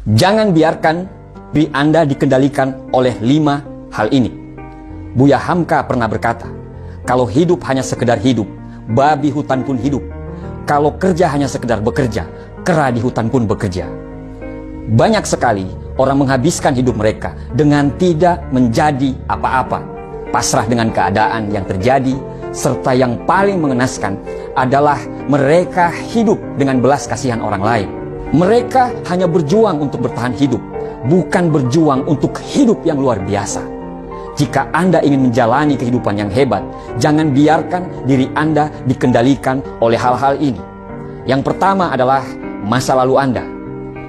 Jangan biarkan diri Anda dikendalikan oleh 5 hal ini. Buya Hamka pernah berkata, kalau hidup hanya sekedar hidup, babi hutan pun hidup. Kalau kerja hanya sekedar bekerja, kera di hutan pun bekerja. Banyak sekali orang menghabiskan hidup mereka dengan tidak menjadi apa-apa, pasrah dengan keadaan yang terjadi, serta yang paling mengenaskan adalah mereka hidup dengan belas kasihan orang lain. Mereka hanya berjuang untuk bertahan hidup, bukan berjuang untuk hidup yang luar biasa. Jika Anda ingin menjalani kehidupan yang hebat, jangan biarkan diri Anda dikendalikan oleh hal-hal ini. Yang pertama adalah masa lalu Anda.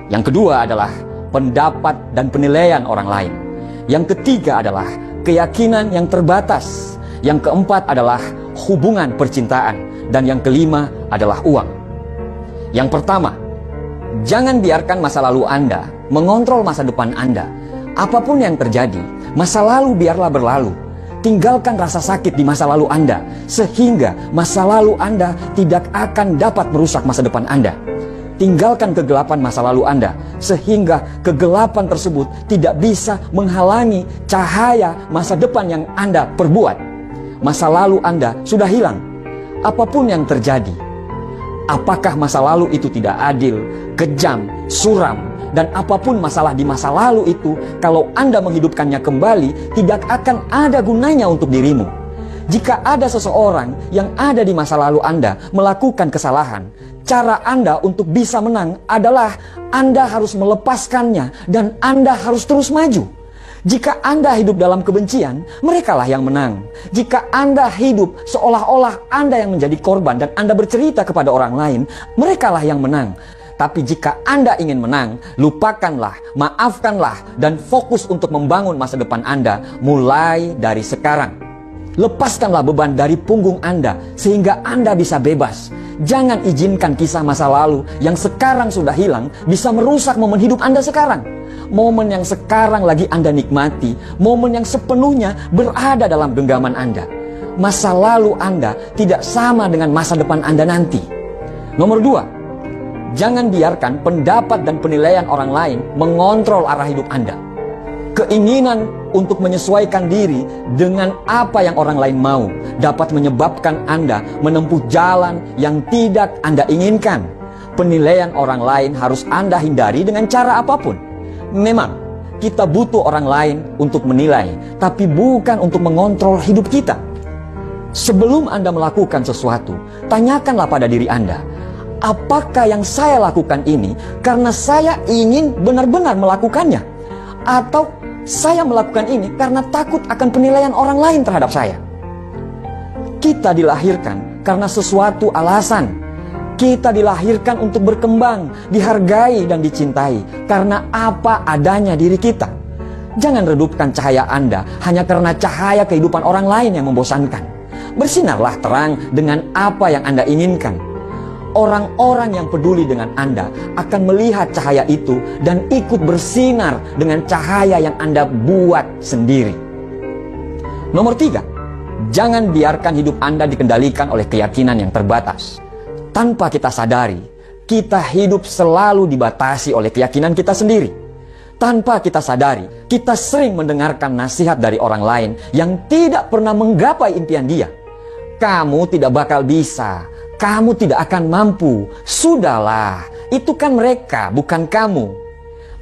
Yang kedua adalah pendapat dan penilaian orang lain. Yang ketiga adalah keyakinan yang terbatas. Yang keempat adalah hubungan percintaan. Dan yang kelima adalah uang. Yang pertama, jangan biarkan masa lalu Anda mengontrol masa depan Anda. Apapun yang terjadi, masa lalu biarlah berlalu. Tinggalkan rasa sakit di masa lalu Anda, sehingga masa lalu Anda tidak akan dapat merusak masa depan Anda. Tinggalkan kegelapan masa lalu Anda, sehingga kegelapan tersebut tidak bisa menghalangi cahaya masa depan yang Anda perbuat. Masa lalu Anda sudah hilang. Apapun yang terjadi, apakah masa lalu itu tidak adil, kejam, suram, dan apapun masalah di masa lalu itu, kalau Anda menghidupkannya kembali, tidak akan ada gunanya untuk dirimu. Jika ada seseorang yang ada di masa lalu Anda melakukan kesalahan, cara Anda untuk bisa menang adalah Anda harus melepaskannya dan Anda harus terus maju. Jika Anda hidup dalam kebencian, merekalah yang menang. Jika Anda hidup seolah-olah Anda yang menjadi korban dan Anda bercerita kepada orang lain, merekalah yang menang. Tapi jika Anda ingin menang, lupakanlah, maafkanlah, dan fokus untuk membangun masa depan Anda mulai dari sekarang. Lepaskanlah beban dari punggung Anda sehingga Anda bisa bebas. Jangan izinkan kisah masa lalu yang sekarang sudah hilang bisa merusak momen hidup Anda sekarang. Momen yang sekarang lagi Anda nikmati, momen yang sepenuhnya berada dalam genggaman Anda. Masa lalu Anda tidak sama dengan masa depan Anda nanti. Nomor 2, jangan biarkan pendapat dan penilaian orang lain mengontrol arah hidup Anda. Keinginan untuk menyesuaikan diri dengan apa yang orang lain mau dapat menyebabkan Anda menempuh jalan yang tidak Anda inginkan. Penilaian orang lain harus Anda hindari dengan cara apapun. Memang kita butuh orang lain untuk menilai, tapi bukan untuk mengontrol hidup kita. Sebelum Anda melakukan sesuatu, tanyakanlah pada diri Anda, apakah yang saya lakukan ini karena saya ingin benar-benar melakukannya? Atau saya melakukan ini karena takut akan penilaian orang lain terhadap saya? Kita dilahirkan karena sesuatu alasan. Kita dilahirkan untuk berkembang, dihargai dan dicintai karena apa adanya diri kita. Jangan redupkan cahaya Anda hanya karena cahaya kehidupan orang lain yang membosankan. Bersinarlah terang dengan apa yang Anda inginkan. Orang-orang yang peduli dengan Anda akan melihat cahaya itu dan ikut bersinar dengan cahaya yang Anda buat sendiri. Nomor 3, jangan biarkan hidup Anda dikendalikan oleh keyakinan yang terbatas. Tanpa kita sadari, kita hidup selalu dibatasi oleh keyakinan kita sendiri. Tanpa kita sadari, kita sering mendengarkan nasihat dari orang lain yang tidak pernah menggapai impian dia. Kamu tidak bakal bisa, kamu tidak akan mampu, sudahlah, itu kan mereka, bukan kamu.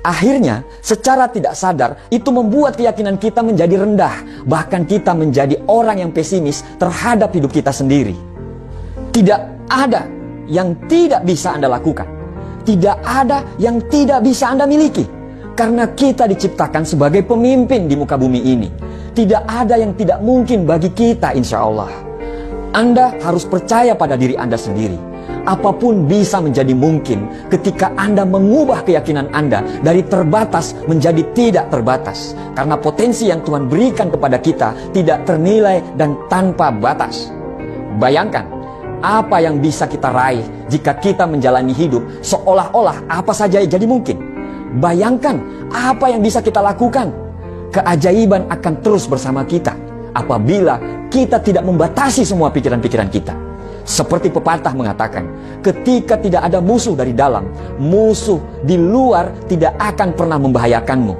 Akhirnya, secara tidak sadar, itu membuat keyakinan kita menjadi rendah. Bahkan kita menjadi orang yang pesimis terhadap hidup kita sendiri. Tidak ada yang tidak bisa Anda lakukan. Tidak ada yang tidak bisa Anda miliki. Karena kita diciptakan sebagai pemimpin di muka bumi ini. Tidak ada yang tidak mungkin bagi kita, insya Allah. Anda harus percaya pada diri Anda sendiri. Apapun bisa menjadi mungkin ketika Anda mengubah keyakinan Anda dari terbatas menjadi tidak terbatas. Karena potensi yang Tuhan berikan kepada kita tidak ternilai dan tanpa batas. Bayangkan apa yang bisa kita raih jika kita menjalani hidup seolah-olah apa saja jadi mungkin. Bayangkan apa yang bisa kita lakukan. Keajaiban akan terus bersama kita apabila kita tidak membatasi semua pikiran-pikiran kita. Seperti pepatah mengatakan, ketika tidak ada musuh dari dalam, musuh di luar tidak akan pernah membahayakanmu.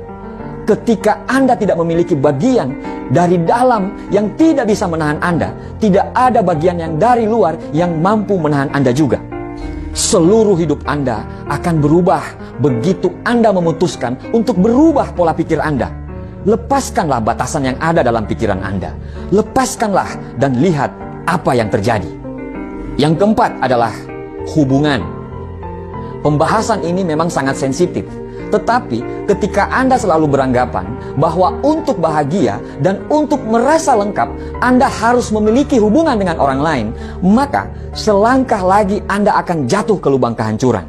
Ketika Anda tidak memiliki bagian dari dalam yang tidak bisa menahan Anda, tidak ada bagian yang dari luar yang mampu menahan Anda juga. Seluruh hidup Anda akan berubah begitu Anda memutuskan untuk berubah pola pikir Anda. Lepaskanlah batasan yang ada dalam pikiran Anda. Lepaskanlah dan lihat apa yang terjadi. Yang keempat adalah hubungan. Pembahasan ini memang sangat sensitif. Tetapi ketika Anda selalu beranggapan bahwa untuk bahagia dan untuk merasa lengkap Anda harus memiliki hubungan dengan orang lain, maka selangkah lagi Anda akan jatuh ke lubang kehancuran.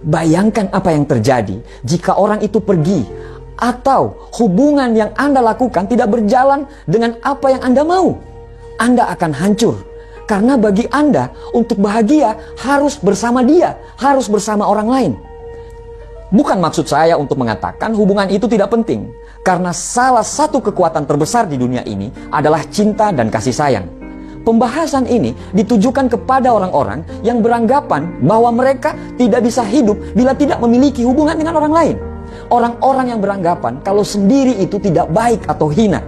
Bayangkan apa yang terjadi jika orang itu pergi, atau hubungan yang Anda lakukan tidak berjalan dengan apa yang Anda mau. Anda akan hancur. Karena bagi Anda, untuk bahagia harus bersama dia, harus bersama orang lain. Bukan maksud saya untuk mengatakan hubungan itu tidak penting. Karena salah satu kekuatan terbesar di dunia ini adalah cinta dan kasih sayang. Pembahasan ini ditujukan kepada orang-orang yang beranggapan bahwa mereka tidak bisa hidup bila tidak memiliki hubungan dengan orang lain. Orang-orang yang beranggapan kalau sendiri itu tidak baik atau hina.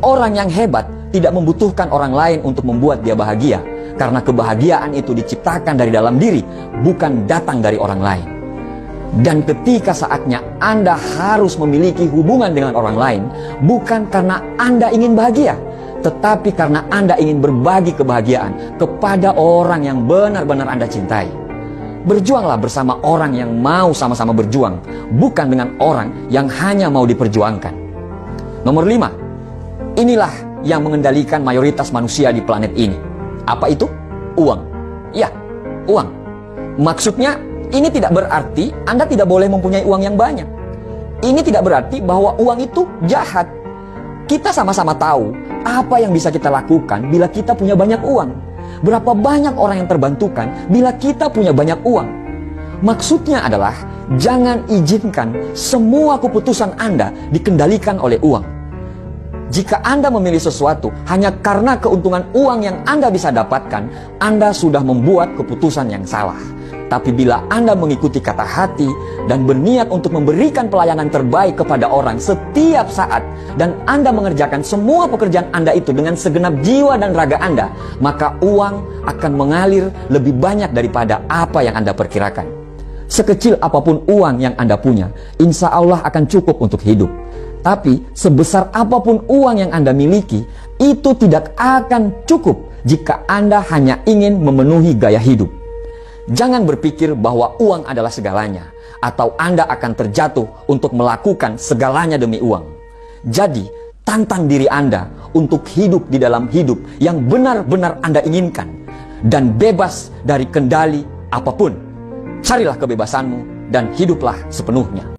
Orang yang hebat tidak membutuhkan orang lain untuk membuat dia bahagia, karena kebahagiaan itu diciptakan dari dalam diri, bukan datang dari orang lain. Dan ketika saatnya Anda harus memiliki hubungan dengan orang lain, bukan karena Anda ingin bahagia, tetapi karena Anda ingin berbagi kebahagiaan kepada orang yang benar-benar Anda cintai. Berjuanglah bersama orang yang mau sama-sama berjuang, bukan dengan orang yang hanya mau diperjuangkan. Nomor 5, inilah yang mengendalikan mayoritas manusia di planet ini. Apa itu? Uang. Ya, uang. Maksudnya, ini tidak berarti Anda tidak boleh mempunyai uang yang banyak. Ini tidak berarti bahwa uang itu jahat. Kita sama-sama tahu apa yang bisa kita lakukan bila kita punya banyak uang. Berapa banyak orang yang terbantukan bila kita punya banyak uang. Maksudnya adalah, jangan izinkan semua keputusan Anda dikendalikan oleh uang. Jika Anda memilih sesuatu hanya karena keuntungan uang yang Anda bisa dapatkan, Anda sudah membuat keputusan yang salah. Tapi bila Anda mengikuti kata hati dan berniat untuk memberikan pelayanan terbaik kepada orang setiap saat, dan Anda mengerjakan semua pekerjaan Anda itu dengan segenap jiwa dan raga Anda, maka uang akan mengalir lebih banyak daripada apa yang Anda perkirakan. Sekecil apapun uang yang Anda punya, insya Allah akan cukup untuk hidup. Tapi sebesar apapun uang yang Anda miliki, itu tidak akan cukup jika Anda hanya ingin memenuhi gaya hidup. Jangan berpikir bahwa uang adalah segalanya, atau Anda akan terjatuh untuk melakukan segalanya demi uang. Jadi, tantang diri Anda untuk hidup di dalam hidup yang benar-benar Anda inginkan, dan bebas dari kendali apapun. Carilah kebebasanmu dan hiduplah sepenuhnya.